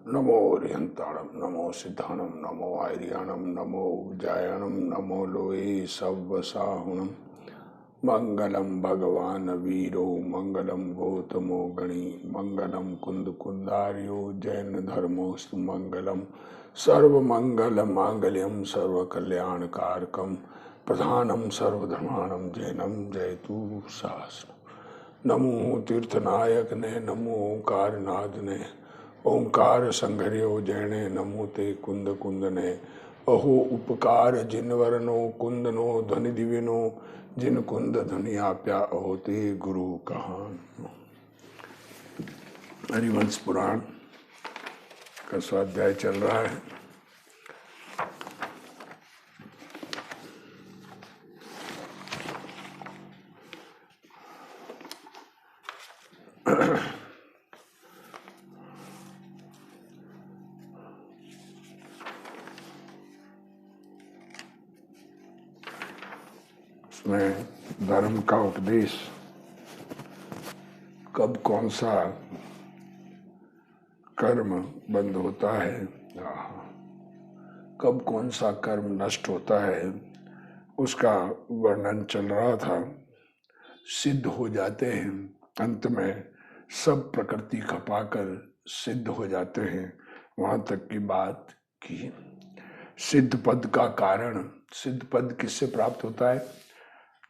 नमो ओरियंताणम नमो सिद्धाणम नमो आर्याणम नमो उज्जायणम नमो लोये सव्वसाहुणम मंगलम भगवान वीरो मंगलम गौतमो गणी मंगलम कुंद कुंदार्यो जैन धर्मोस्तु मंगलम सर्वमंगल मांगल्यम सर्वकल्याणकारकम प्रधानम सर्वधर्माणम जैनम जयतु सहस्र। नमो तीर्थनायक ने नमो ओंकारनाथ ने ओंकार संघर्यो जैने नमो ते कुंद कुंदने अहो उपकार जिनवरनो कुंदनो ध्वनि दिव्यनो जिन कुंद ध्वनि आप्या अहो ते गुरु कहान। हरिवंश पुराण का स्वाध्याय चल रहा है। उसमें धर्म का उपदेश कब कौन सा कर्म बंद होता है, कब कौन सा कर्म नष्ट होता है, उसका वर्णन चल रहा था। सिद्ध हो जाते हैं, अंत में सब प्रकृति खपाकर सिद्ध हो जाते हैं, वहां तक की बात की। सिद्ध पद का कारण, सिद्ध पद किससे प्राप्त होता है?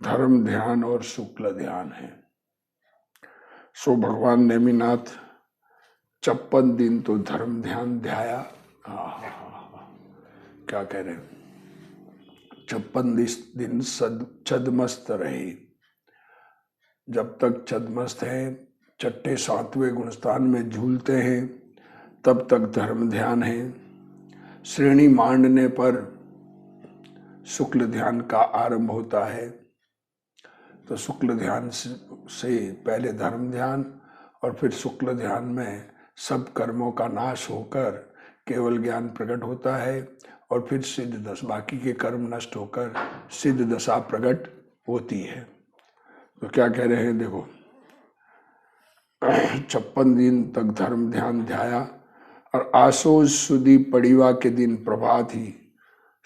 धर्म ध्यान और शुक्ल ध्यान है। सो भगवान नेमिनाथ 56 दिन तो धर्म ध्यान ध्याया। क्या कह रहे हैं? 56 दिन छद्मस्त रहे। जब तक छद्मस्त हैं, छठे सातवें गुणस्थान में झूलते हैं, तब तक धर्म ध्यान है। श्रेणी मांडने पर शुक्ल ध्यान का आरंभ होता है। तो शुक्ल ध्यान से पहले धर्म ध्यान और फिर शुक्ल ध्यान में सब कर्मों का नाश होकर केवल ज्ञान प्रकट होता है और फिर सिद्ध दशा, बाकी के कर्म नष्ट होकर सिद्ध दशा प्रकट होती है। तो क्या कह रहे हैं देखो, 56 दिन तक धर्म ध्यान ध्याया और आसोज सुदी पड़ीवा के दिन प्रभात ही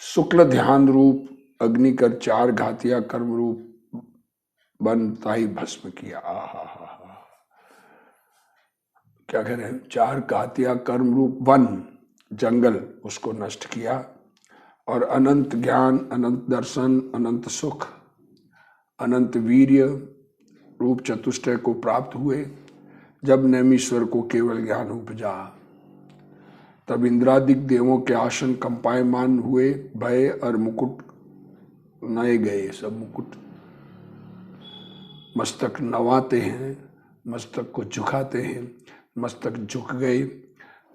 शुक्ल ध्यान रूप अग्नि कर 4 घातिया कर्म रूप बनताई भस्म किया। क्या कह रहे हैं? 4 घातिया कर्म रूप वन, जंगल, उसको नष्ट किया और अनंत ज्ञान, अनंत दर्शन, अनंत सुख, अनंत वीर्य रूप चतुष्टय को प्राप्त हुए। जब नेमीश्वर को केवल ज्ञान उपजा, तब इंद्रादिक देवों के आसन कंपायमान हुए, भय और मुकुट नए गए। सब मुकुट मस्तक नवाते हैं, मस्तक को झुकाते हैं, मस्तक झुक गए।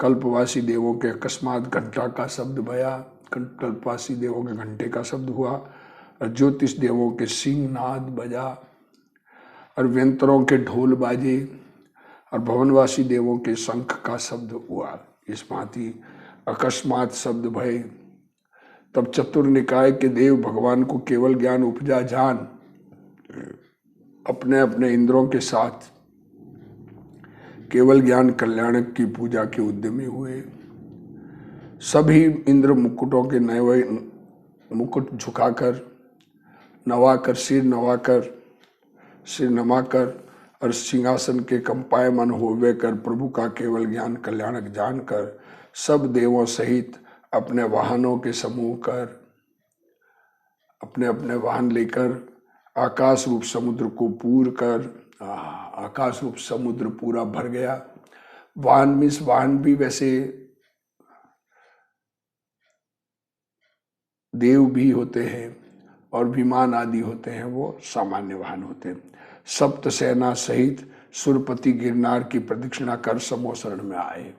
कल्पवासी देवों के अकस्मात घंटा का शब्द भया, कल्पवासी देवों के घंटे का शब्द हुआ और ज्योतिष देवों के सिंहनाद बजा और व्यंतरों के ढोल बाजे और भवनवासी देवों के शंख का शब्द हुआ। इस भांति अकस्मात शब्द भय। तब चतुर निकाय के देव भगवान को केवल ज्ञान उपजा जान अपने अपने इंद्रों के साथ केवल ज्ञान कल्याणक की पूजा के उद्यमी हुए। सभी इंद्र मुकुटों के नए मुकुट झुकाकर, नवाकर, सिर नवाकर और सिंहासन के कंपायमान होवे कर प्रभु का केवल ज्ञान कल्याणक जानकर सब देवों सहित अपने वाहनों के समूह कर, अपने अपने वाहन लेकर आकाश रूप समुद्र को पूर कर, आकाश रूप समुद्र पूरा भर गया। वाहन भी वैसे देव भी होते हैं और विमान आदि होते हैं, वो सामान्य वाहन होते हैं। सप्त सेना सहित सुरपति गिरनार की प्रदक्षिणा कर समो शरण में आए।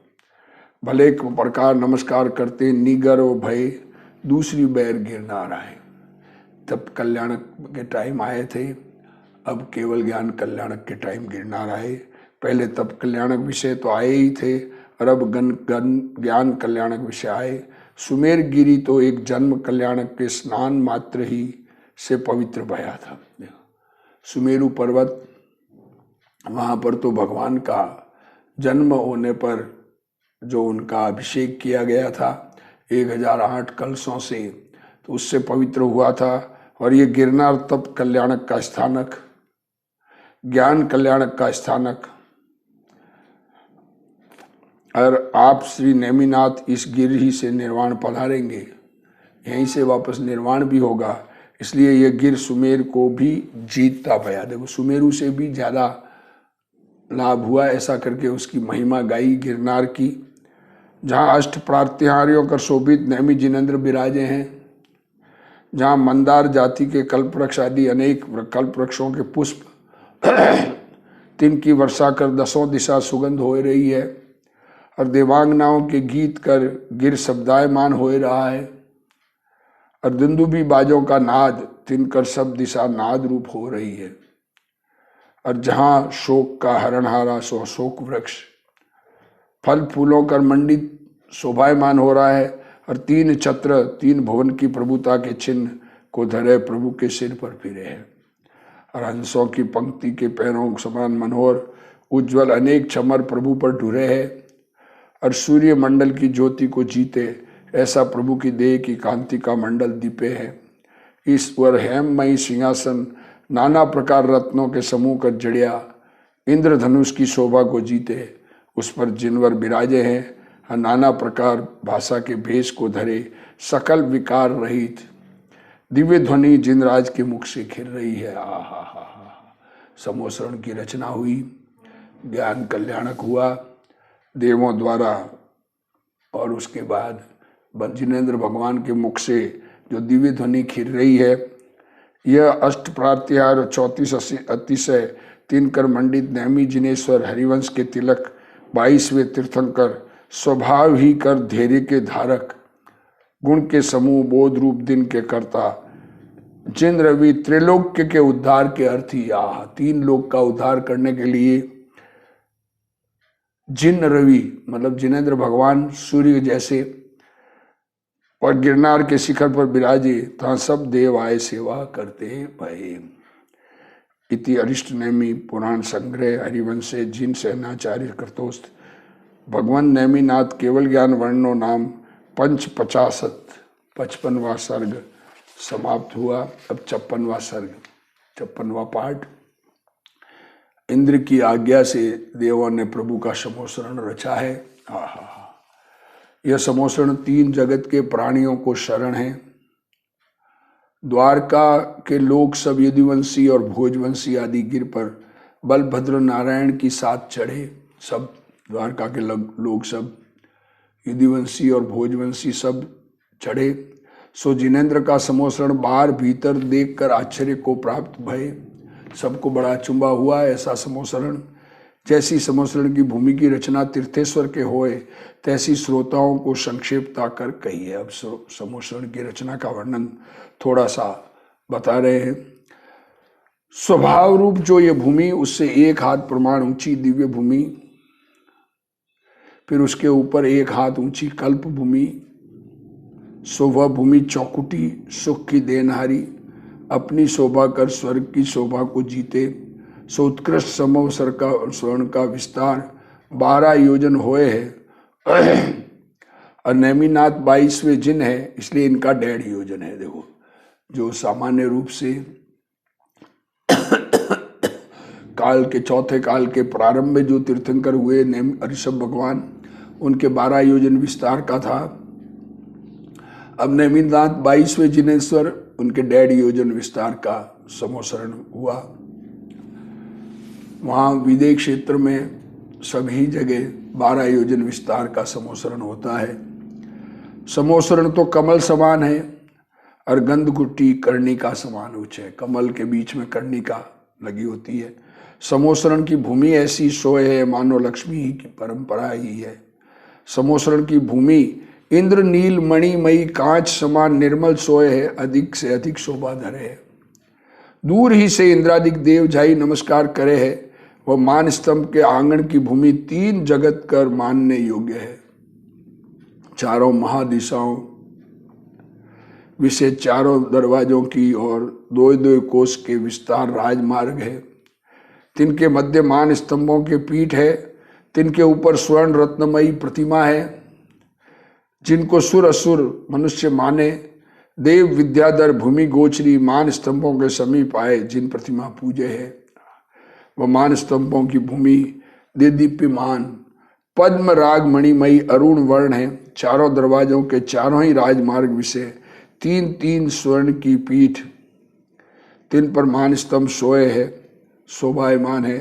भले एक प्रकार नमस्कार करते निगर व भय दूसरी बैर गिरनार आए। तब कल्याणक के टाइम आए थे, अब केवल ज्ञान कल्याणक के टाइम गिरनार आए। पहले तब कल्याणक विषय तो आए ही थे और अब ज्ञान कल्याणक विषय आए। सुमेर गिरी तो एक जन्म कल्याणक के स्नान मात्र ही से पवित्र भया था। सुमेरु पर्वत, वहां पर तो भगवान का जन्म होने पर जो उनका अभिषेक किया गया था 1008 कलशों से, तो उससे पवित्र हुआ था। और ये गिरनार तप कल्याणक का स्थानक, ज्ञान कल्याणक का स्थानक, और आप श्री नेमिनाथ इस गिर ही से निर्वाण पधारेंगे, यहीं से वापस निर्वाण भी होगा। इसलिए यह गिर सुमेर को भी जीतता पाया। देखो सुमेरु से भी ज़्यादा लाभ हुआ, ऐसा करके उसकी महिमा गाई गिरनार की। जहाँ अष्ट प्रात्याहारियों कर शोभित नेमि जिनेंद्र विराजे हैं, जहाँ मंदार जाति के कल्पवृक्ष आदि अनेक कल्पवृक्षों के पुष्प तिनकी वर्षा कर दसों दिशा सुगंध हो रही है, और देवांगनाओं के गीत कर गिर शब्दायमान हो रहा है, और दुंदुभी बाजों का नाद तिनकर सब दिशा नाद रूप हो रही है। और जहाँ शोक का हरणहारा सो शोक वृक्ष फल फूलों कर मंडित शोभायमान हो रहा है, और तीन छत्र तीन भुवन की प्रभुता के चिन्ह को धरे प्रभु के सिर पर फिरे हैं, और हंसों की पंक्ति के पैरों समान मनोहर उज्जवल अनेक चमर प्रभु पर ढुरे हैं, और सूर्य मंडल की ज्योति को जीते ऐसा प्रभु की देह की कांति का मंडल दीपे है। ईश्वर हेममयी सिंहासन नाना प्रकार रत्नों के समूह कर जड़िया इंद्रधनुष की शोभा को जीते, उस पर जिनवर विराजे हैं, और नाना प्रकार भाषा के भेष को धरे सकल विकार रहित दिव्य ध्वनि जिनराज के मुख से खिल रही है। समोसरण की रचना हुई, ज्ञान कल्याणक हुआ देवों द्वारा, और उसके बाद जिनेंद्र भगवान के मुख से जो दिव्य ध्वनि खिल रही है, यह अष्ट प्रात्याहार 34 अतिशय तिनकर मंडित नेमि जिनेश्वर हरिवंश के तिलक 22वें तीर्थंकर स्वभाव ही कर धैर्य के धारक गुण के समूह बोध रूप दिन के कर्ता जिन रवि त्रिलोक्य के उद्धार के अर्थी। तीन लोक का उद्धार करने के लिए जिन रवि मतलब जिनेंद्र भगवान सूर्य जैसे, और गिरनार के शिखर पर विराजे तहाँ सब देव आए सेवा करते भये। इति अरिष्ट नेमि पुराण संग्रह हरिवंशे जिन सेनाचार्य कृतोस्त भगवान नेमिनाथ केवल ज्ञान वर्णो नाम 55वां सर्ग समाप्त हुआ। अब 56वां सर्ग 56वां पाठ। इंद्र की आज्ञा से देवों ने प्रभु का समोसरण रचा है। यह समोसरण 3 जगत के प्राणियों को शरण है। द्वारका के लोग सब यदुवंशी और भोजवंशी आदि गिर पर बलभद्र नारायण की साथ चढ़े। सब द्वारका के लोग सब यदुवंशी और भोजवंशी सब चढ़े। सो जिनेंद्र का समोसरण बाहर भीतर देखकर आश्चर्य को प्राप्त भय। सबको बड़ा अचंभा हुआ ऐसा समोसरण। जैसी समोसरण की भूमि की रचना तीर्थेश्वर के होए तैसी श्रोताओं को संक्षेपता कर कही है। अब समोसरण की रचना का वर्णन थोड़ा सा बता रहे हैं। स्वभाव रूप जो ये भूमि उससे 1 हाथ प्रमाण ऊंची दिव्य भूमि, फिर उसके ऊपर 1 हाथ ऊंची कल्प भूमि, शोभा भूमि चौकुटी सुख की देनहारी, अपनी शोभा कर स्वर्ग की शोभा को जीते। सो उत्कृष्ट समोसर का स्वर्ण का विस्तार 12 योजन होए है, और नेमिनाथ 22वें जिन है इसलिए इनका 1.5 योजन है। देखो जो सामान्य रूप से काल के चौथे काल के प्रारंभ में जो तीर्थंकर हुए ऋषभ भगवान, उनके 12 योजन विस्तार का था। अब नेमिनाथ 22वें जिनेश्वर, उनके 1.5 योजन विस्तार का समोसरण हुआ। वहाँ विदेश क्षेत्र में सभी जगह 12 योजन विस्तार का समोसरण होता है। समोसरण तो कमल समान है और गंधकुटी कर्णिका समान उच्च है। कमल के बीच में कर्णिका लगी होती है। समोसरण की भूमि ऐसी सोए है मानो लक्ष्मी की परंपरा ही है। समोसरण की भूमि इंद्र नील मणिमयी कांच समान निर्मल सोए है, अधिक से अधिक शोभा धरे है। दूर ही से इंद्रादिक देव जाई नमस्कार करे है। वह मान स्तंभ के आंगन की भूमि 3 जगत कर मानने योग्य है। चारों महादिशाओं विशेष चारों दरवाजों की और 2-2 कोस के विस्तार राजमार्ग है। तिनके मध्य मान स्तंभों के पीठ है। तिनके ऊपर स्वर्ण रत्नमयी प्रतिमा है, जिनको सुर असुर मनुष्य माने। देव विद्याधर भूमि गोचरी, मान स्तंभों के समीप आए जिन प्रतिमा पूजे है। वह मान स्तंभों की भूमि दे दीप्यमान, पद्म राग मणिमयी अरुण वर्ण है। चारों दरवाजों के चारों ही राजमार्ग विषय, तीन तीन स्वर्ण की पीठ, तिन पर मान स्तंभ सोए है, शोभायमान है।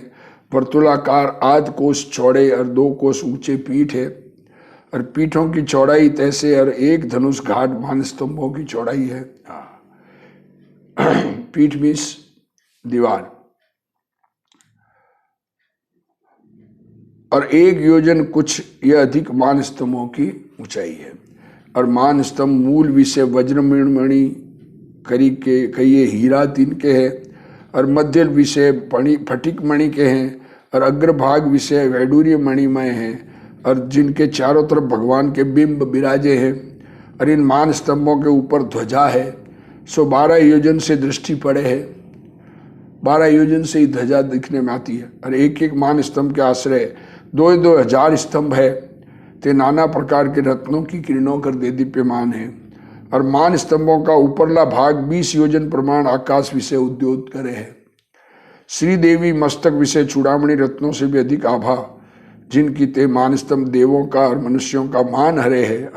वर्तुलाकार आध कोस चौड़े और 2 कोस ऊंचे पीठ है, और पीठों की चौड़ाई तैसे और 1 धनुष घाट मान स्तंभों की चौड़ाई है। पीठ मीन्स दीवार, और 1 योजन कुछ यह अधिक मान स्तंभों की ऊंचाई है। और मान स्तंभ मूल विषय वज्रमणि करी के कहिए हीरा तिनके है, और मध्य विषय फटिक मणि के हैं, और अग्रभाग विषय वैडूर्य मणिमय हैं, और जिनके चारों तरफ भगवान के बिंब विराजे हैं। और इन मान स्तंभों के ऊपर ध्वजा है, सो 12 योजन से दृष्टि पड़े है। 12 योजन से ही ध्वजा दिखने में आती है। और एक एक मान स्तंभ के आश्रय 2-2 हजार स्तंभ है, ते नाना प्रकार के रत्नों की किरणों कर दे दीप्यमान है। और मान स्तंभों का ऊपरला भाग 20 योजन प्रमाण आकाश विषय उद्योत करे है। श्री देवी मस्तक विषय चूड़ामणि रत्नों से भी अधिक आभा, जिनकी ते मान स्तंभ देवों का और मनुष्यों का मान हरे है।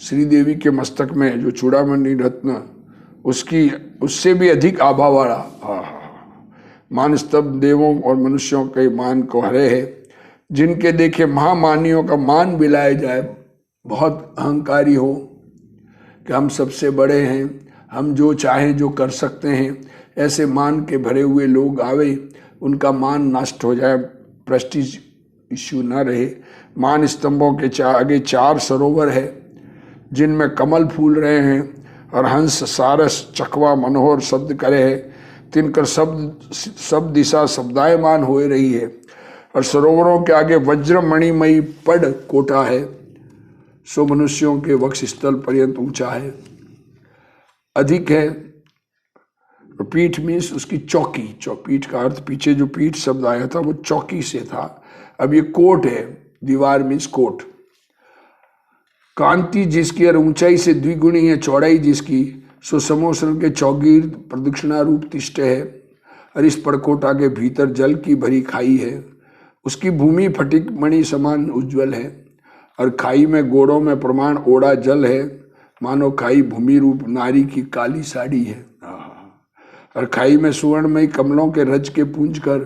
श्री देवी के मस्तक में जो चूड़ामणि रत्न, उससे भी अधिक आभा वाला मान स्तंभ देवों और मनुष्यों के मान को हरे है। जिनके देखे महामानियों का मान बिलाया जाए, बहुत अहंकारी हो कि हम सबसे बड़े हैं, हम जो चाहें जो कर सकते हैं, ऐसे मान के भरे हुए लोग आवे, उनका मान नष्ट हो जाए, प्रेस्टीज इश्यू ना रहे। मान स्तंभों के आगे 4 सरोवर है, जिनमें कमल फूल रहे हैं, और हंस सारस चकवा मनोहर शब्द करे है। तिनकर सब दिशा शब्दायमान हो रही है। और सरोवरों के आगे वज्र मणिमयी पड कोटा है, सो मनुष्यों के वक्ष स्थल पर्यंत ऊंचा है, अधिक है। पीठ मीन्स उसकी चौकी, पीठ का अर्थ पीछे जो पीठ शब्द आया था वो चौकी से था, अब ये कोट है, दीवार मीन्स कोट। कांति जिसकी और ऊंचाई से द्विगुणी है चौड़ाई जिसकी, सो समोसन के चौगीर प्रदक्षिणा रूप तिष्ठ है। और इस पड़कोटा के भीतर जल की भरी खाई है, उसकी भूमि फटिक मणि समान उज्ज्वल है। और खाई में गोड़ों में प्रमाण ओढ़ा जल है, मानो खाई भूमि रूप नारी की काली साड़ी है। और खाई में सुवर्णमयी कमलों के रज के पूंज कर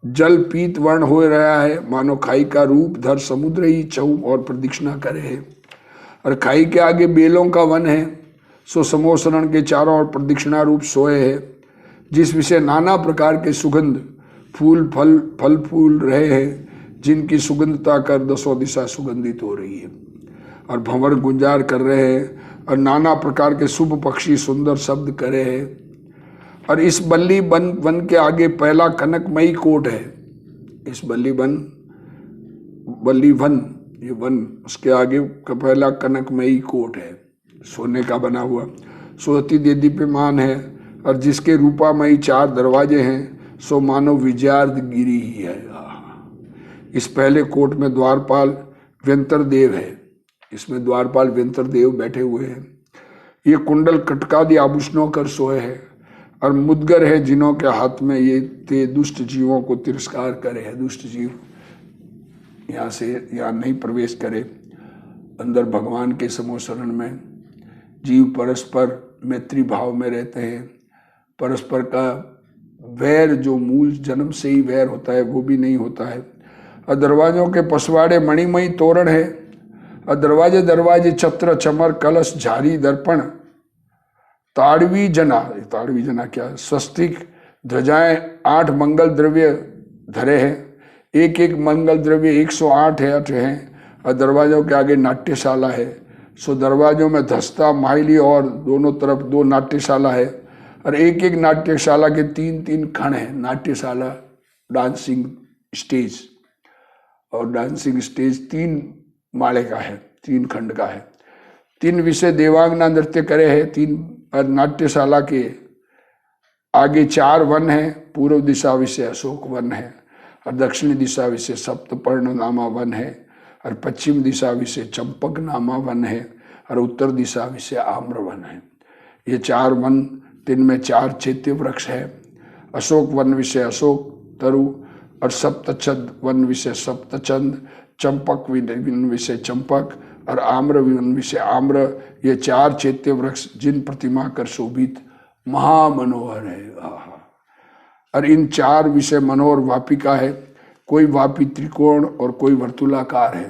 जल पीत वर्ण हो रहा है, मानो खाई का रूप धर समुद्र ही चहु और प्रदक्षिणा करे है। और खाई के आगे बेलों का वन है, सो समोसरण के चारों ओर प्रदक्षिणा रूप सोए है, जिस विषय नाना प्रकार के सुगंध फल फूल रहे हैं, जिनकी सुगंधता कर 10 दिशा सुगंधित हो रही है। और भंवर गुंजार कर रहे हैं, और नाना प्रकार के शुभ पक्षी सुंदर शब्द करे हैं। और इस बल्ली वन के आगे पहला कनकमयी कोट है। इस बल्ली वन ये वन, उसके आगे का पहला कनकमयी कोट है, सोने का बना हुआ, सोती दीप्यमान है। और जिसके रूपामयी 4 दरवाजे हैं, सो मानो विजयार्थ गिरी ही है। इस पहले कोट में द्वारपाल व्यंतर देव है, इसमें द्वारपाल व्यंतर देव बैठे हुए हैं। ये कुंडल कटकादि आभूषणों कर सोए है, और मुदगर है जिन्हों के हाथ में ये ते दुष्ट जीवों को तिरस्कार करे है। दुष्ट जीव यहाँ नहीं प्रवेश करे। अंदर भगवान के समोसरण में जीव परस्पर मैत्री भाव में रहते हैं। परस्पर का वैर जो मूल जन्म से ही वैर होता है वो भी नहीं होता है। और दरवाजों के पसवाड़े मणिमयी तोरण है, और दरवाजे छत्र चमर कलश झारी दर्पण ताड़वी जना क्या, स्वस्तिक ध्वजाएं 8 मंगल द्रव्य धरे हैं। एक मंगल द्रव्य 108 है। और दरवाजों के आगे नाट्यशाला है, सो दरवाजों में धस्ता माइली और दोनों तरफ 2 नाट्यशाला है। और एक नाट्यशाला के 3 खंड है। नाट्यशाला डांसिंग स्टेज, और डांसिंग स्टेज 3 माले का है, 3 खंड का है। 3 विषय देवांगना नृत्य करे है। 3 और नाट्यशाला के आगे 4 वन है। पूर्व दिशा विषय अशोक वन है, और दक्षिणी दिशा विषय सप्तपर्ण नामा वन है, और पश्चिम दिशा विषय चंपक नामा वन है, और उत्तर दिशा विषय आम्र वन है। ये 4 वन, दिन में 4 चैत्य वृक्ष है। अशोक वन विषय अशोक तरु, और सप्तचंद वन विषय सप्तचंद, चंपक वन विषय चंपक, और आम्र वन विषय आम्र। ये 4 चैत्य वृक्ष जिन प्रतिमा कर शोभित महामनोहर है। और इन 4 विषय मनोहर वापिका है। कोई वापी त्रिकोण और कोई वर्तुलाकार है,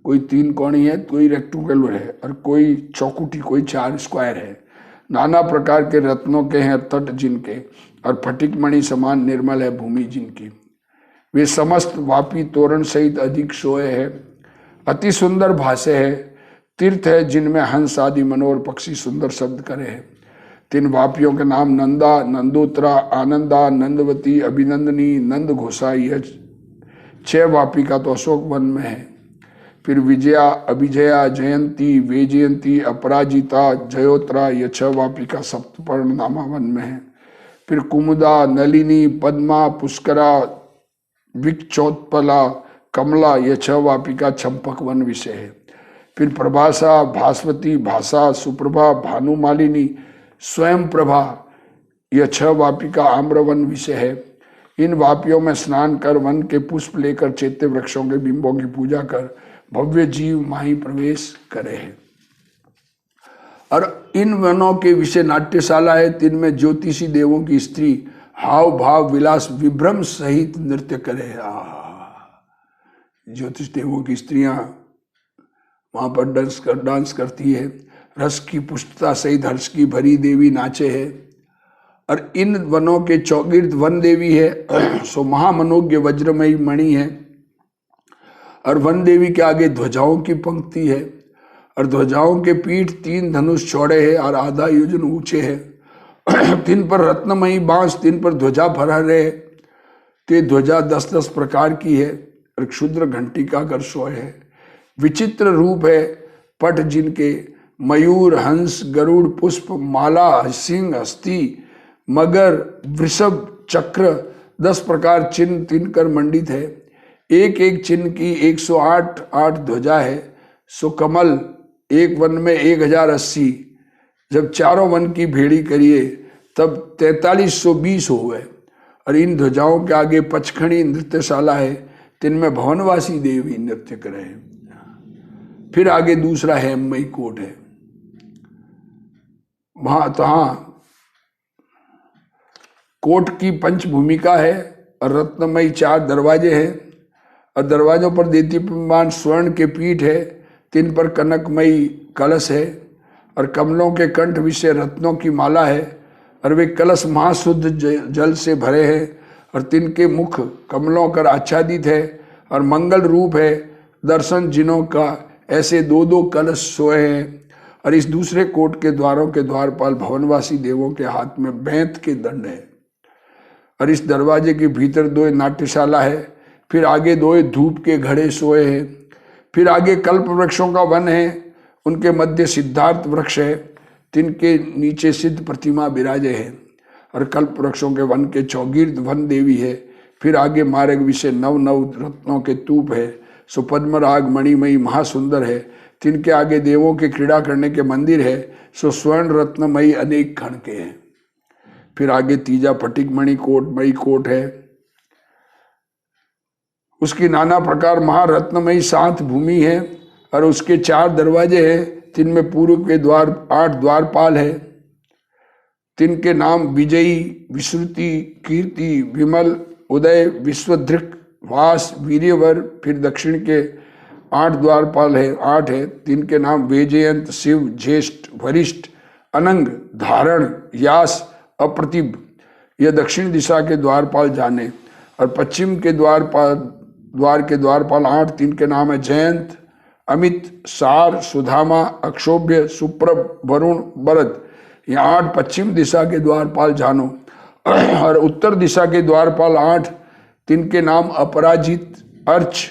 कोई 3 कोणी है, कोई रेक्टेंगुलर है, और कोई चौकुटी, कोई 4 स्क्वायर है। नाना प्रकार के रत्नों के हैं तट जिनके, और फटिक मणि समान निर्मल है भूमि जिनकी। वे समस्त वापी तोरण सहित अधिक सोए है, अति सुंदर भाषे है। तीर्थ है जिनमें हंस आदि मनोहर पक्षी सुंदर शब्द करे हैं। 3 वापियों के नाम नंदा, नंदोत्तरा, आनंदा, नंदवती, अभिनंदनी, नंद घोषा। यह 6 वापिका तो अशोक वन में है। फिर विजया, अभिजया, जयंती, वेजयंती, अपराजिता, जयोत्रा, ये 6 वापिका सप्तपर्ण नामा वन में है। फिर कुमुदा, नलिनी, पद्मा, पुष्करा, विक्षोत्पला, कमला, ये 6 वापिका चंपक वन विषय है। फिर प्रभासा, भास्वती, भाषा, सुप्रभा, भानुमालिनी, स्वयं प्रभा, यह 6 वापिका आम्रवन विषय है। इन वापियों में स्नान कर वन के पुष्प लेकर चैत्य वृक्षों के बिंबों की पूजा कर भव्य जीव माही प्रवेश करे हैं। और इन वनों के विषय नाट्यशाला है। तीन में ज्योतिषी देवों की स्त्री हाव भाव विलास विभ्रम सहित नृत्य करे। ज्योतिष देवों की स्त्रियां वहां पर डांस करती है। रस की पुष्टता सहित हर्ष की भरी देवी नाचे है। और इन वनों के चौगिर्द वन देवी है, सो महामनोज्ञ वज्रमयी मणि है। और वन देवी के आगे ध्वजाओं की पंक्ति है, और ध्वजाओं के पीठ 3 धनुष चौड़े है और आधा योजन ऊंचे है। 3 पर रत्नमयी बांस, 3 पर ध्वजा फहरे है। ते ध्वजा 10-10 प्रकार की है, और क्षुद्र घंटी का कर सोए है। विचित्र रूप है पट जिनके, मयूर, हंस, गरुड़, पुष्प, माला, सिंह, हस्ती, मगर, वृषभ, चक्र, 10 प्रकार चिन्ह 3 कर मंडित है। एक एक चिन्ह की 108 ध्वजा है। सो कमल एक वन में 1080। जब चारों वन की भेड़ी करिए तब 4320 हो गए। और इन ध्वजाओं के आगे पचखणी नृत्यशाला है, जिनमें भवनवासी देवी नृत्य करे। फिर आगे दूसरा हेममयी कोट है। वहां तहाँ कोट की पंच भूमिका है, और रत्नमयी 4 दरवाजे हैं। और दरवाजों पर दीप्यमान स्वर्ण के पीठ है। 3 पर कनकमयी कलश है, और कमलों के कंठ विषय रत्नों की माला है। और वे कलश महाशुद्ध जल से भरे हैं, और 3 के मुख कमलों कर आच्छादित है, और मंगल रूप है। दर्शन जिनों का ऐसे 2-2 कलश सोए हैं। और इस दूसरे कोट के द्वारों के द्वारपाल भवनवासी देवों के हाथ में बैंत के दंड है। और इस दरवाजे के भीतर 2 नाट्यशाला है। फिर आगे 2 धूप के घड़े सोए हैं। फिर आगे कल्प वृक्षों का वन है, उनके मध्य सिद्धार्थ वृक्ष है, जिनके नीचे सिद्ध प्रतिमा विराजे है। और कल्प वृक्षों के वन के चौगिर्द वन देवी है। फिर आगे मार्ग विषय 9 रत्नों के तूप है। सो पद्मराग मणिमयी महासुंदर है। जिनके आगे देवों के क्रीड़ा करने के मंदिर है। सो स्वर्ण रत्नमयी अनेक खण के हैं। फिर आगे तीजा फटिक मणि मई कोट है। उसकी नाना प्रकार महारत्नमयी 7 भूमि है, और उसके 4 दरवाजे हैं। जिनमें पूर्व के द्वार 8 द्वारपाल है। जिनके नाम विजयी, विश्रुति, कीर्ति, विमल, उदय, विश्वधृक, वास, वीर्यवर। फिर दक्षिण के 8 द्वारपाल है, 8 है। जिनके नाम वेजयंत, शिव, ज्येष्ठ, वरिष्ठ, अनंग, धारण, यास, अप्रतिभ। यह दक्षिण दिशा के द्वारपाल जाने। और पश्चिम के द्वार के द्वारपाल 8, 3 के नाम है जयंत, अमित, सार, सुधामा, अक्षोभ्य, सुप्रभ, वरुण, बरद। ये 8 पश्चिम दिशा के द्वारपाल जानो। और उत्तर दिशा के द्वारपाल 8, 3 के नाम अपराजित, अर्च,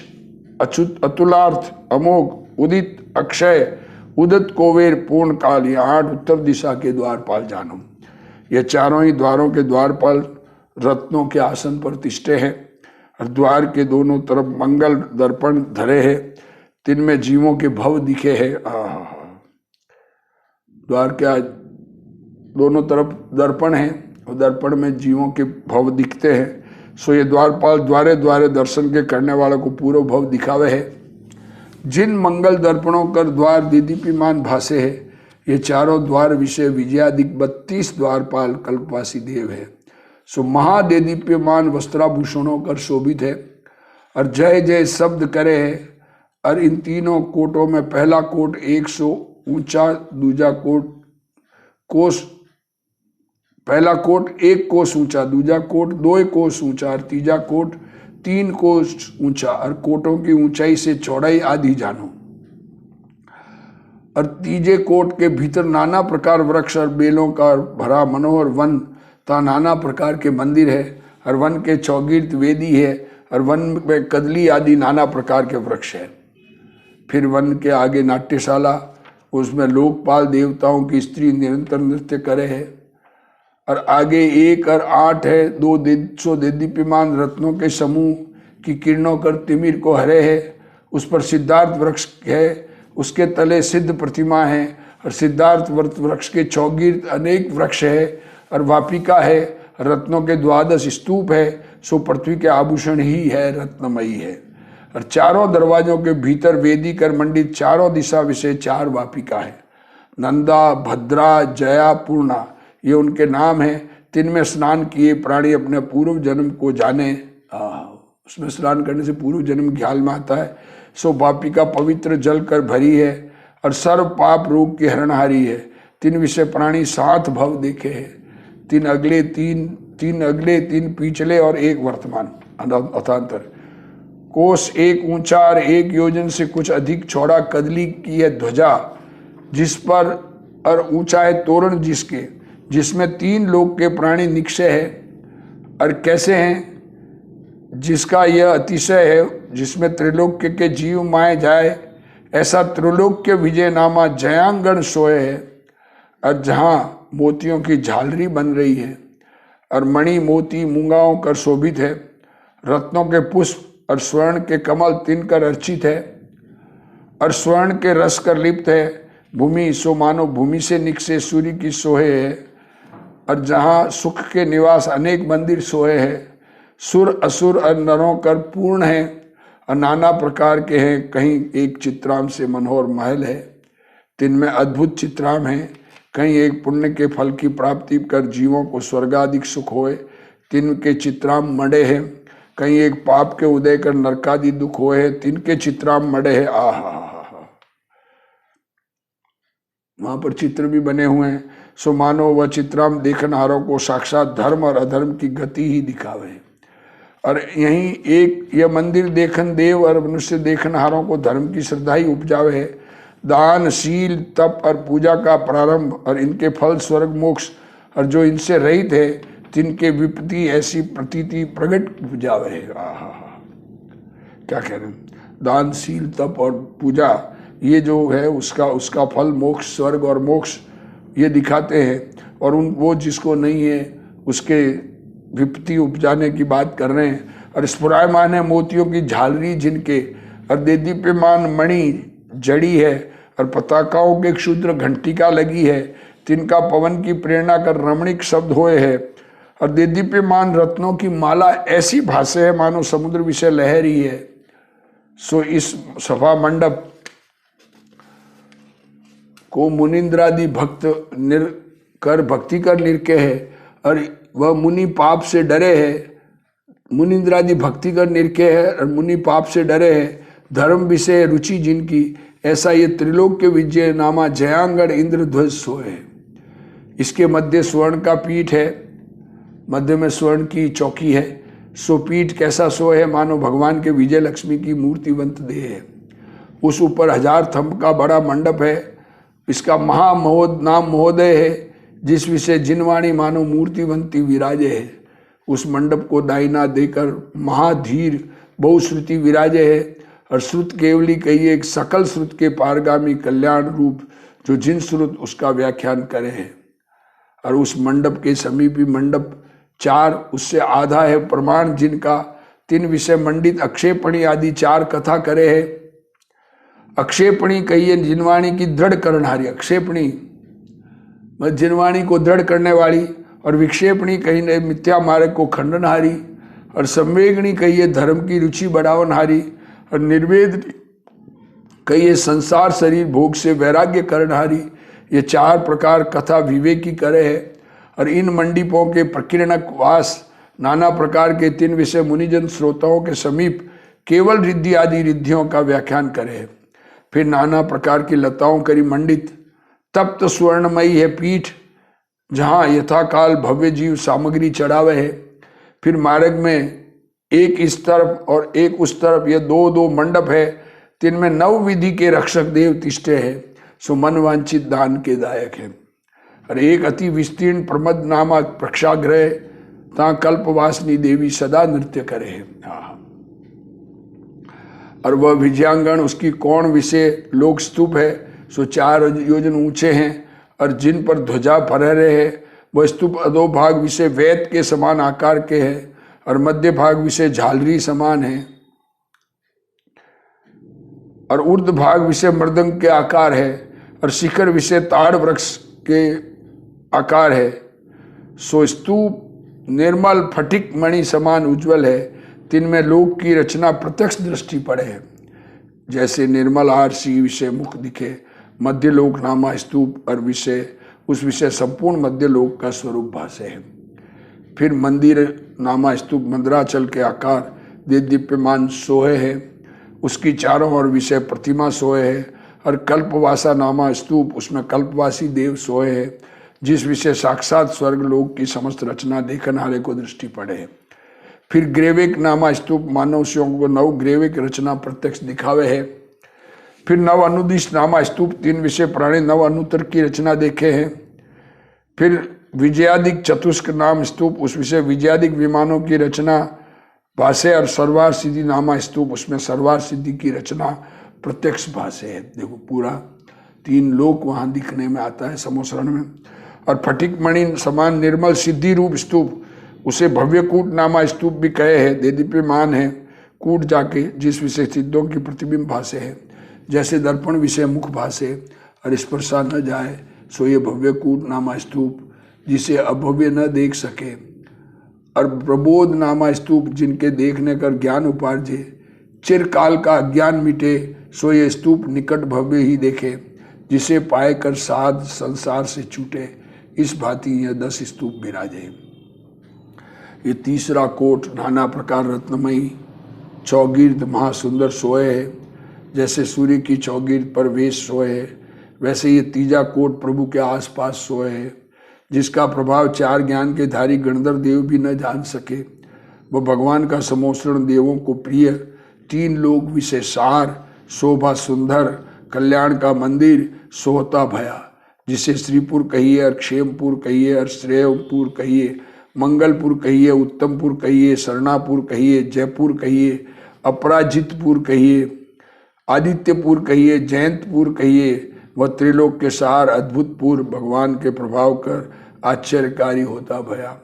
अच्युत, अतुलार्थ, अमोघ, उदित, अक्षय, उदित, कोवेर, पूर्ण काल। ये 8 उत्तर दिशा के द्वारपाल जानो। ये चारों ही द्वारों के द्वारपाल रत्नों के आसन पर तिष्ठे हैं और द्वार के दोनों तरफ मंगल दर्पण धरे हैं, तिनमें जीवों के भव दिखे हैं। द्वार के दोनों तरफ दर्पण है और दर्पण में जीवों के भव दिखते हैं। सो ये द्वारपाल द्वारे द्वारे दर्शन के करने वालों को पूर्व भव दिखावे है। जिन मंगल दर्पणों कर द्वार दीदीप्यमान भासे है, ये चारों द्वार विषय विजयादिक 32 द्वारपाल कल्पवासी देव है। सो महादेदीप्यमान वस्त्राभूषणों कर शोभित है और जय जय शब्द करे है। और इन तीनों कोटों में पहला कोट 100 ऊंचा, दूजा कोस पहला कोट 1 कोस ऊंचा, दूजा कोट 2 कोस ऊंचा और तीजा कोट 3 कोस ऊंचा और कोटों की ऊंचाई से चौड़ाई आधी जानो। और तीजे कोट के भीतर नाना प्रकार वृक्ष और बेलों का भरा मनोहर वन तथा नाना प्रकार के मंदिर है और वन के चौगिर्द वेदी है और वन में कदली आदि नाना प्रकार के वृक्ष है। फिर वन के आगे नाट्यशाला, उसमें लोकपाल देवताओं की स्त्री निरंतर नृत्य करे है और आगे 1 और 8 है 200 देदीप्यमान रत्नों के समूह की किरणों कर तिमिर को हरे है। उस पर सिद्धार्थ वृक्ष है, उसके तले सिद्ध प्रतिमा है और सिद्धार्थ वृक्ष के चौगिर्द अनेक वृक्ष है और वापिका है, रत्नों के 12 स्तूप है। सो पृथ्वी के आभूषण ही है, रत्नमयी है। और चारों दरवाजों के भीतर वेदी कर मंडित चारों दिशा विषय 4 वापिका है। नंदा, भद्रा, जया, पूर्णा ये उनके नाम हैं। तिनमें स्नान किए प्राणी अपने पूर्व जन्म को जाने। उसमें स्नान करने से पूर्व जन्म ख्याल में आता है। सो वापिका पवित्र जल कर भरी है और सर्व पाप रोग की हरणहारी है। 3 विषय प्राणी 7 भव देखे हैं, 3 अगले 3 पिछले और 1 वर्तमान अथांतर। कोस 1 ऊंचा और 1 योजन से कुछ अधिक चौड़ा कदली की है ध्वजा, जिस पर और ऊंचा है तोरण जिसमें 3 लोक के प्राणी निक्षय है। और कैसे हैं? जिसका यह अतिशय है, जिसमें त्रिलोक्य के जीव माए जाए, ऐसा त्रिलोक्य विजय नामा जयांगण सोए है। और जहाँ मोतियों की झालरी बन रही है और मणि मोती मूंगाओं कर शोभित है, रत्नों के पुष्प और स्वर्ण के कमल तिनकर अर्चित है और स्वर्ण के रस कर लिप्त है। भूमि सो मानो भूमि से निकसे सूर्य की सोहे है और जहाँ सुख के निवास अनेक मंदिर सोए हैं। सुर असुर और नरों कर पूर्ण है और नाना प्रकार के हैं। कहीं एक चित्राम से मनोहर महल है, तिनमें अद्भुत चित्राम है। कहीं एक पुण्य के फल की प्राप्ति कर जीवों को स्वर्गाधिक सुख होए, तिनके चित्राम मड़े हैं। कहीं एक पाप के उदय कर नरकादि दुख होए, तिनके चित्राम मड़े है। वहां पर चित्र भी बने हुए हैं। सो मानो वह चित्राम देखनहारों को साक्षात धर्म और अधर्म की गति ही दिखावे। और यहीं एक यह मंदिर देखन देव और मनुष्य देखनहारों को धर्म की श्रद्धा ही उपजावे है। दान, शील, तप और पूजा का प्रारंभ और इनके फल स्वर्ग मोक्ष, और जो इनसे रहित है तिनके विपत्ति ऐसी प्रतीति प्रगट उपजावे है। क्या कह रहे हैं? दान, शील, तप और पूजा ये जो है उसका फल मोक्ष, स्वर्ग और मोक्ष ये दिखाते हैं। और वो जिसको नहीं है उसके विपत्ति उपजाने की बात कर रहे हैं। और स्फुरायमान है मोतियों की झालरी जिनके, और देदीप्यमान मणि जड़ी है और पताकाओं के क्षुद्र घंटिका लगी है, तिनका पवन की प्रेरणा कर रमणीक शब्द होए है। और देदीप्यमान रत्नों की माला ऐसी भासे है मानो समुद्र विषय लहर ही है। सो इस सभा मंडप को मुनिंद्रादि भक्त भक्ति कर निरके है और वह मुनि पाप से डरे है। मुनिंद्रादि भक्ति कर निरके है और मुनि पाप से डरे है। धर्म विषय रुचि जिनकी, ऐसा ये त्रिलोक्य विजय नामा जयांगण इंद्र ध्वज सोए है। इसके मध्य स्वर्ण का पीठ है, मध्य में स्वर्ण की चौकी है। सो पीठ कैसा सोए है मानो भगवान के विजय लक्ष्मी की मूर्तिवंत देह है। उस ऊपर 1000 थंब का बड़ा मंडप है। इसका नाम महोदय है, जिस विषय जिनवाणी मानो मूर्तिवंती विराजे है। उस मंडप को दाहिना देकर महाधीर बहुश्रुति विराजे है। और श्रुत केवली कही एक सकल श्रुत के पारगामी कल्याण रूप, जो जिन श्रुत उसका व्याख्यान करे है। और उस मंडप के समीपी मंडप 4 उससे आधा है प्रमाण जिनका 3 विषय मंडित अक्षेपणी आदि 4 कथा करे है। अक्षेपणी कहिए जिनवाणी की दृढ़ करनहारी, अक्षेपणी जिनवाणी को दृढ़ करने वाली, और विक्षेपणी कहिए मिथ्या मार्ग को खंडनहारी, और संवेगणी कहिए धर्म की रुचि बढ़ावनहारी, और निर्वेद कहिए संसार शरीर भोग से वैराग्य करनहारी। ये 4 प्रकार कथा विवेकी करे है। और इन मंडीपों के प्रकीर्णक वास नाना प्रकार के 3 विषय मुनिजन श्रोताओं के समीप केवल रिद्धि आदि रिद्धियों का व्याख्यान करे है। फिर नाना प्रकार की लताओं करी मंडित, तप्त स्वर्णमयी है पीठ जहाँ यथाकाल भव्य जीव सामग्री चढ़ावे है। फिर मार्ग में एक इस तरफ और एक उस तरफ ये 2 मंडप है, तिनमें 9 विधि के रक्षक देव तिष्ठे है, सो मन वांछित दान के दायक है। और एक अति विस्तीर्ण प्रमद नामक प्रक्षागृह ता कल्पवासिनी देवी सदा नृत्य करे है। और वह विजयांगण उसकी कोण विषय लोक स्तूप है, सो 4 योजन ऊंचे हैं, और जिन पर ध्वजा फहरे है। वह स्तूप अधोभाग विषय वेद के समान आकार के है, और मध्य भाग विषय झालरी समान है, और ऊर्ध भाग विषय मृदंग के आकार है, और शिखर विषय ताड़ वृक्ष के आकार है। सो स्तूप निर्मल फटिक मणि समान उज्जवल है, तिनमें लोक की रचना प्रत्यक्ष दृष्टि पड़े है। जैसे निर्मल आरसी विषय मुख दिखे, मध्य लोक नामा स्तूप और विषय उस विषय संपूर्ण मध्य लोक का स्वरूप भासे है। फिर मंदिर नामा स्तूप मंदराचल के आकार दीप्यमान सोहे है, उसकी चारों ओर विषय प्रतिमा सोए है। और कल्पवासा नामा स्तूप उसमें कल्पवासी देव सोए है, जिस विषय साक्षात स्वर्ग लोक की समस्त रचना देखनहारे को दृष्टि पड़े है। फिर ग्रेविक नामा स्तूप मानवशियों को 9 ग्रेविक रचना प्रत्यक्ष दिखावे है। फिर 9 अनुदिश नामा स्तूप 3 विषय प्राणी 9 अनुत्तर की रचना देखे हैं। फिर विजयादिक चतुष्क नाम स्तूप उस विषय विजयादिक विमानों की रचना भाषे, और सर्वार सिद्धि नामा स्तूप उसमें सर्वार सिद्धि की रचना प्रत्यक्ष भाषे है। देखो पूरा 3 लोक वहां दिखने में आता है समोसरण में। और फटिक मणि समान निर्मल सिद्धि रूप स्तूप उसे भव्य कूट नामा स्तूप भी कहे है, देदीप्यमान है कूट जाके, जिस विषय सिद्धों की प्रतिबिंब भाषे है। जैसे दर्पण विषय मुख भाषे और स्पर्शा न जाए, सो ये भव्य कूट नामा स्तूप जिसे अभव्य न देख सके। और प्रबोध नामा स्तूप जिनके देखने कर ज्ञान उपार्जे, चिरकाल का अज्ञान मिटे, सो ये स्तूप निकट भव्य ही देखे, जिसे पाए कर साध संसार से छूटे। इस भांति यह 10 स्तूप विराजे। ये तीसरा कोट नाना प्रकार रत्नमयी चौगिर्द महासुंदर सोए है, जैसे सूर्य की चौगिर्द पर वेश सोए है, वैसे ये तीजा कोट प्रभु के आसपास सोए है, जिसका प्रभाव 4 ज्ञान के धारी गणधर देव भी न जान सके। वह भगवान का समोसरण देवों को प्रिय 3 लोक विषय सार, शोभा सुंदर, कल्याण का मंदिर सोहता भया, जिसे श्रीपुर कहिए और क्षेमपुर कहिए और श्रेयपुर कहिए, मंगलपुर कहिए, उत्तमपुर कहिए, शरणापुर कहिए, जयपुर कहिए, अपराजितपुर कहिए, आदित्यपुर कहिए, जयंतपुर कहिए। वह त्रिलोक के सार अद्भुतपुर भगवान के प्रभाव कर आश्चर्यकारी होता भया।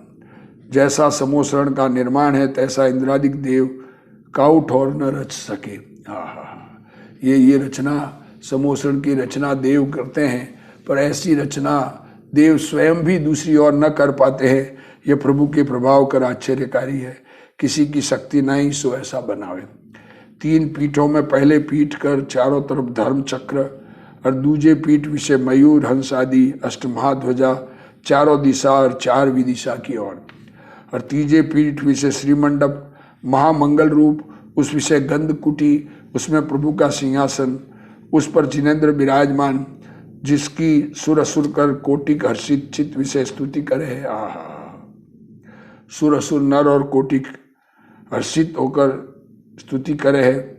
जैसा समोसरण का निर्माण है तैसा इंद्रादिक देव काउट और न रच सके। ये रचना समोसरण की रचना देव करते हैं, पर ऐसी रचना देव स्वयं भी दूसरी ओर न कर पाते हैं। यह प्रभु के प्रभाव कर आश्चर्यकारी है, किसी की शक्ति नहीं सो ऐसा बनावे। 3 पीठों में पहले पीठ कर चारों तरफ धर्म चक्र, और दूजे पीठ विषय मयूर हंस आदि अष्टमहाध्वजा चारों दिशा और 4 विदिशा की ओर। और तीजे पीठ विषय श्रीमंडप महामंगल रूप, उस विषय गंधकुटी, उसमें प्रभु का सिंहासन, उस पर जिनेन्द्र विराजमान, जिसकी सुर असुर कर कोटिक हर्षित चित विषय स्तुति करे है। आहा, सुर असुर नर और कोटिक हर्षित होकर स्तुति करे है।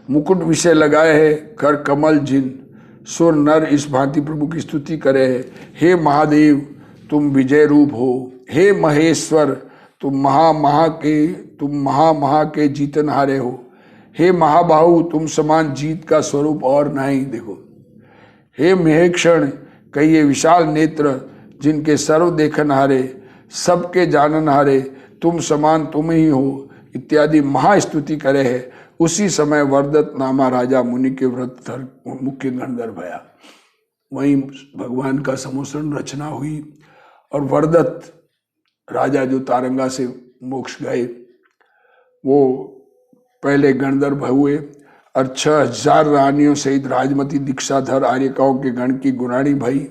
मुकुट विषय लगाए है कर कमल जिन, सुर नर इस भांति प्रभु की स्तुति करे है। हे महादेव तुम विजय रूप हो, हे महेश्वर तुम महा के जीतनहारे हो, हे महाबाहु तुम समान जीत का स्वरूप और नहीं। देखो, हे महेक्षण कहिए विशाल नेत्र जिनके सर्व देखनहारे, सबके जाननहारे, तुम समान तुम ही हो इत्यादि महास्तुति करे है। उसी समय वर्दत नामा राजा मुनि के व्रत धर मुख्य गंधर्व भया। वहीं भगवान का समोसरण रचना हुई और वर्दत राजा जो तारंगा से मोक्ष गए वो पहले गंधर्व हुए और 6000 रानियों सहित राजमती दीक्षाधर आर्यकाओं के गण की गुराणी भई।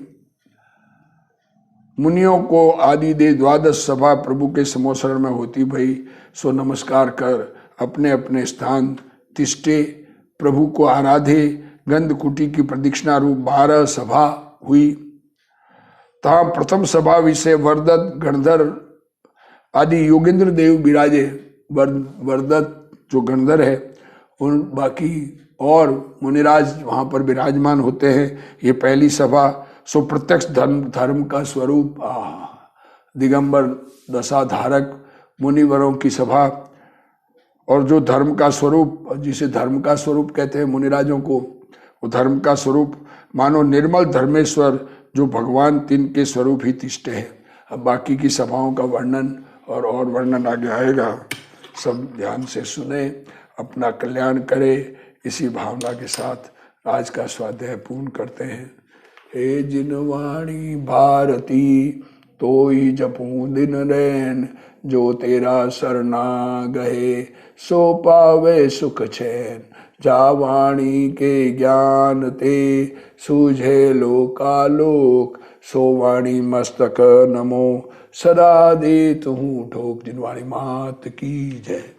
मुनियों को आदि दे 12 सभा प्रभु के समोसरण में होती भई। सो नमस्कार कर अपने अपने स्थान तिष्ठे, प्रभु को आराधे। गंधकुटी की प्रदक्षिणा रूप 12 सभा हुई। तहाँ प्रथम सभा विषय वर्दत गणधर आदि योगेंद्र देव विराजे। वर्दत जो गणधर है उन बाकी और मुनिराज वहाँ पर विराजमान होते हैं। ये पहली सभा। सो प्रत्यक्ष धर्म का स्वरूप दिगंबर दशाधारक मुनिवरों की सभा। और जो धर्म का स्वरूप, जिसे धर्म का स्वरूप कहते हैं मुनिराजों को, वो धर्म का स्वरूप मानो निर्मल धर्मेश्वर जो भगवान तिनके स्वरूप ही तिष्ठे है। अब बाकी की सभाओं का वर्णन और वर्णन आगे आएगा, सब ध्यान से सुने, अपना कल्याण करे। इसी भावना के साथ आज का स्वाध्याय पूर्ण करते हैं। हे जिनवाणी भारती तोई जपूं दिन रैन, जो तेरा सरना गए सो पावे सुख चैन। जा वाणी के ज्ञान ते सूझे लोकालोक, सो वाणी मस्तक नमो सदा दे तू ठोक। जिनवाणी मात की जय।